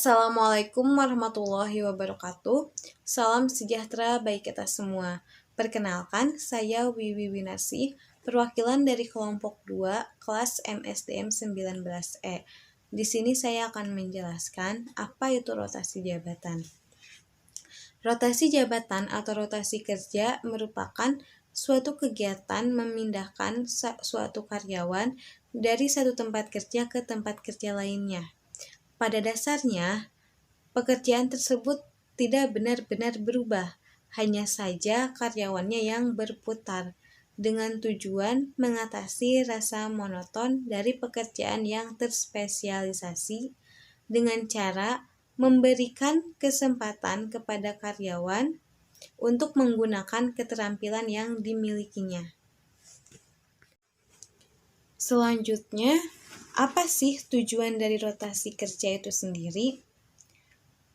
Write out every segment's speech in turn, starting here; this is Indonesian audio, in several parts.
Assalamualaikum warahmatullahi wabarakatuh. Salam sejahtera bagi kita semua. Perkenalkan, saya Wiwi Winarsi, perwakilan dari kelompok 2 kelas MSDM 19E. Di sini saya akan menjelaskan apa itu rotasi jabatan. Rotasi jabatan atau rotasi kerja merupakan suatu kegiatan memindahkan suatu karyawan dari satu tempat kerja ke tempat kerja lainnya. Pada dasarnya, pekerjaan tersebut tidak benar-benar berubah, hanya saja karyawannya yang berputar, dengan tujuan mengatasi rasa monoton dari pekerjaan yang terspesialisasi dengan cara memberikan kesempatan kepada karyawan untuk menggunakan keterampilan yang dimilikinya. Selanjutnya, apa sih tujuan dari rotasi kerja itu sendiri?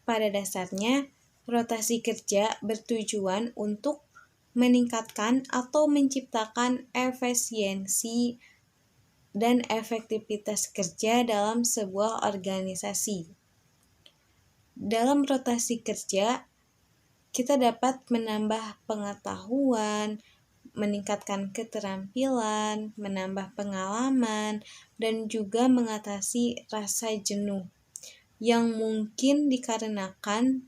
Pada dasarnya, rotasi kerja bertujuan untuk meningkatkan atau menciptakan efisiensi dan efektivitas kerja dalam sebuah organisasi. Dalam rotasi kerja, kita dapat menambah pengetahuan, meningkatkan keterampilan, menambah pengalaman, dan juga mengatasi rasa jenuh yang mungkin dikarenakan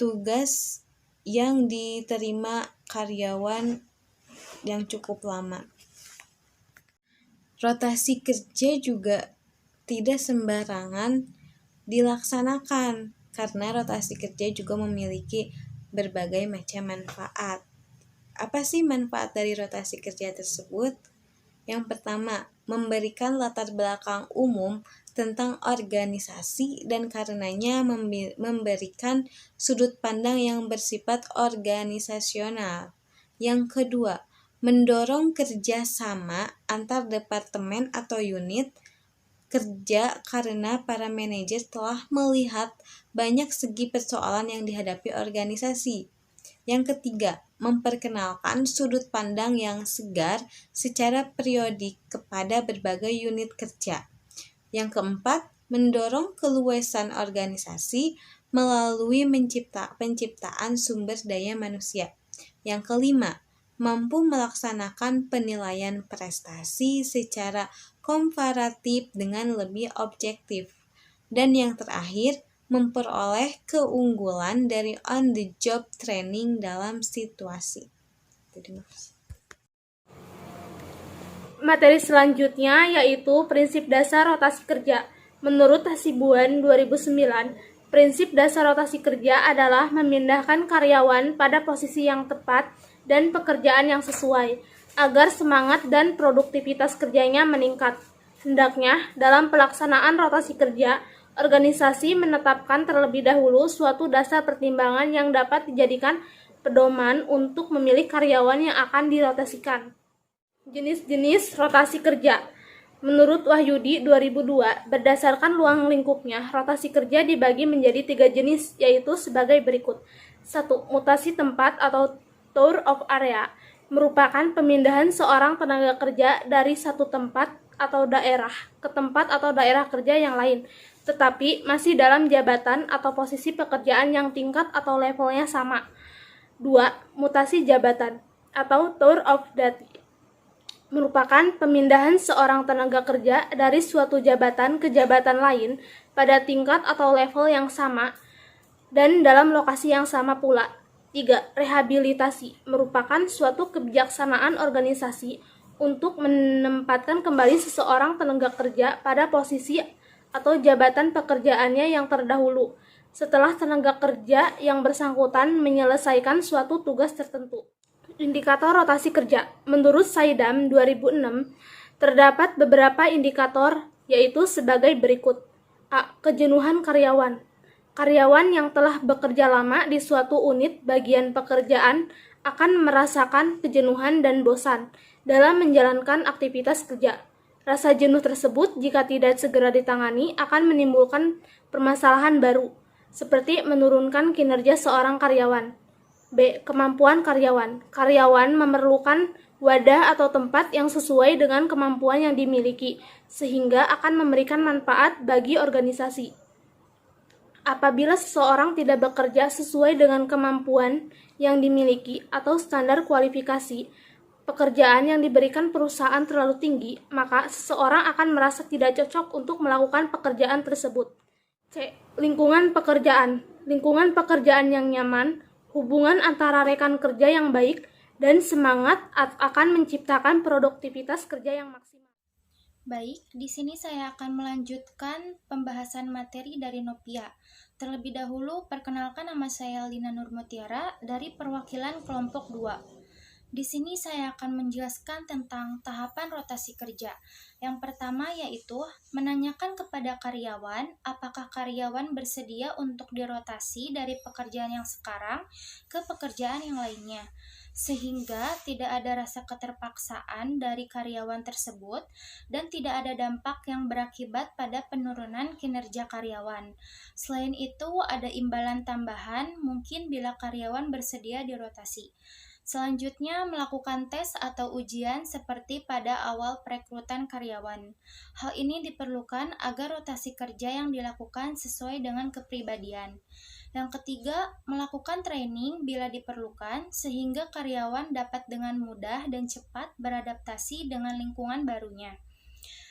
tugas yang diterima karyawan yang cukup lama. Rotasi kerja juga tidak sembarangan dilaksanakan karena rotasi kerja juga memiliki berbagai macam manfaat. Apa sih manfaat dari rotasi kerja tersebut? Yang pertama, memberikan latar belakang umum tentang organisasi dan karenanya memberikan sudut pandang yang bersifat organisasional. Yang kedua, mendorong kerjasama antar departemen atau unit kerja karena para manajer telah melihat banyak segi persoalan yang dihadapi organisasi. Yang ketiga, memperkenalkan sudut pandang yang segar secara periodik kepada berbagai unit kerja. Yang keempat, mendorong keluasan organisasi melalui penciptaan sumber daya manusia. Yang kelima, mampu melaksanakan penilaian prestasi secara komparatif dengan lebih objektif. Dan yang terakhir, memperoleh keunggulan dari on-the-job training dalam situasi. Terima kasih. Materi selanjutnya yaitu prinsip dasar rotasi kerja. Menurut Hasibuan 2009, prinsip dasar rotasi kerja adalah memindahkan karyawan pada posisi yang tepat dan pekerjaan yang sesuai, agar semangat dan produktivitas kerjanya meningkat. Hendaknya, dalam pelaksanaan rotasi kerja, organisasi menetapkan terlebih dahulu suatu dasar pertimbangan yang dapat dijadikan pedoman untuk memilih karyawan yang akan dirotasikan. Jenis-jenis rotasi kerja. Menurut Wahyudi 2002, berdasarkan luang lingkupnya, rotasi kerja dibagi menjadi 3 jenis, yaitu sebagai berikut. 1. Mutasi tempat atau tour of area, merupakan pemindahan seorang tenaga kerja dari satu tempat atau daerah ke tempat atau daerah kerja yang lain, tetapi masih dalam jabatan atau posisi pekerjaan yang tingkat atau levelnya sama. 2. Mutasi jabatan atau tour of duty, merupakan pemindahan seorang tenaga kerja dari suatu jabatan ke jabatan lain pada tingkat atau level yang sama dan dalam lokasi yang sama pula. 3. Rehabilitasi, merupakan suatu kebijaksanaan organisasi untuk menempatkan kembali seseorang tenaga kerja pada posisi atau jabatan pekerjaannya yang terdahulu, setelah tenaga kerja yang bersangkutan menyelesaikan suatu tugas tertentu. Indikator rotasi kerja. Menurut Saidam 2006, terdapat beberapa indikator, yaitu sebagai berikut. A. Kejenuhan karyawan. Karyawan yang telah bekerja lama di suatu unit bagian pekerjaan akan merasakan kejenuhan dan bosan dalam menjalankan aktivitas kerja. Rasa jenuh tersebut jika tidak segera ditangani akan menimbulkan permasalahan baru, seperti menurunkan kinerja seorang karyawan. B. Kemampuan karyawan. Karyawan memerlukan wadah atau tempat yang sesuai dengan kemampuan yang dimiliki, sehingga akan memberikan manfaat bagi organisasi. Apabila seseorang tidak bekerja sesuai dengan kemampuan yang dimiliki atau standar kualifikasi pekerjaan yang diberikan perusahaan terlalu tinggi, maka seseorang akan merasa tidak cocok untuk melakukan pekerjaan tersebut. C. Lingkungan pekerjaan. Lingkungan pekerjaan yang nyaman, hubungan antara rekan kerja yang baik, dan semangat akan menciptakan produktivitas kerja yang maksimal. Baik, di sini saya akan melanjutkan pembahasan materi dari Nopia. Terlebih dahulu, perkenalkan nama saya Lina Nurmutiara dari perwakilan kelompok 2. Di sini saya akan menjelaskan tentang tahapan rotasi kerja. Yang pertama yaitu menanyakan kepada karyawan apakah karyawan bersedia untuk dirotasi dari pekerjaan yang sekarang ke pekerjaan yang lainnya, sehingga tidak ada rasa keterpaksaan dari karyawan tersebut dan tidak ada dampak yang berakibat pada penurunan kinerja karyawan. Selain itu, ada imbalan tambahan mungkin bila karyawan bersedia dirotasi. Selanjutnya, melakukan tes atau ujian seperti pada awal perekrutan karyawan. Hal ini diperlukan agar rotasi kerja yang dilakukan sesuai dengan kepribadian. Yang ketiga, melakukan training bila diperlukan sehingga karyawan dapat dengan mudah dan cepat beradaptasi dengan lingkungan barunya.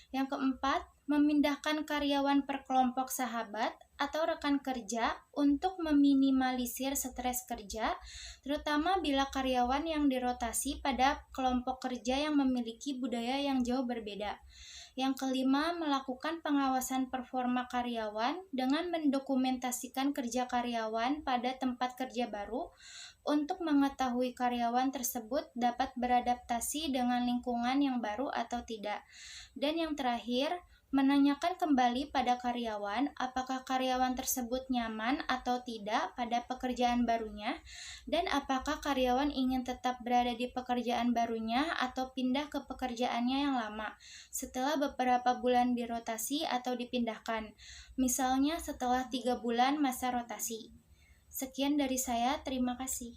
Yang keempat, memindahkan karyawan per kelompok sahabat atau rekan kerja untuk meminimalisir stres kerja, terutama bila karyawan yang dirotasi pada kelompok kerja yang memiliki budaya yang jauh berbeda. Yang kelima, melakukan pengawasan performa karyawan dengan mendokumentasikan kerja karyawan pada tempat kerja baru untuk mengetahui karyawan tersebut dapat beradaptasi dengan lingkungan yang baru atau tidak. Dan yang terakhir, menanyakan kembali pada karyawan apakah karyawan tersebut nyaman atau tidak pada pekerjaan barunya dan apakah karyawan ingin tetap berada di pekerjaan barunya atau pindah ke pekerjaannya yang lama setelah beberapa bulan dirotasi atau dipindahkan, misalnya setelah 3 bulan masa rotasi. Sekian dari saya, terima kasih.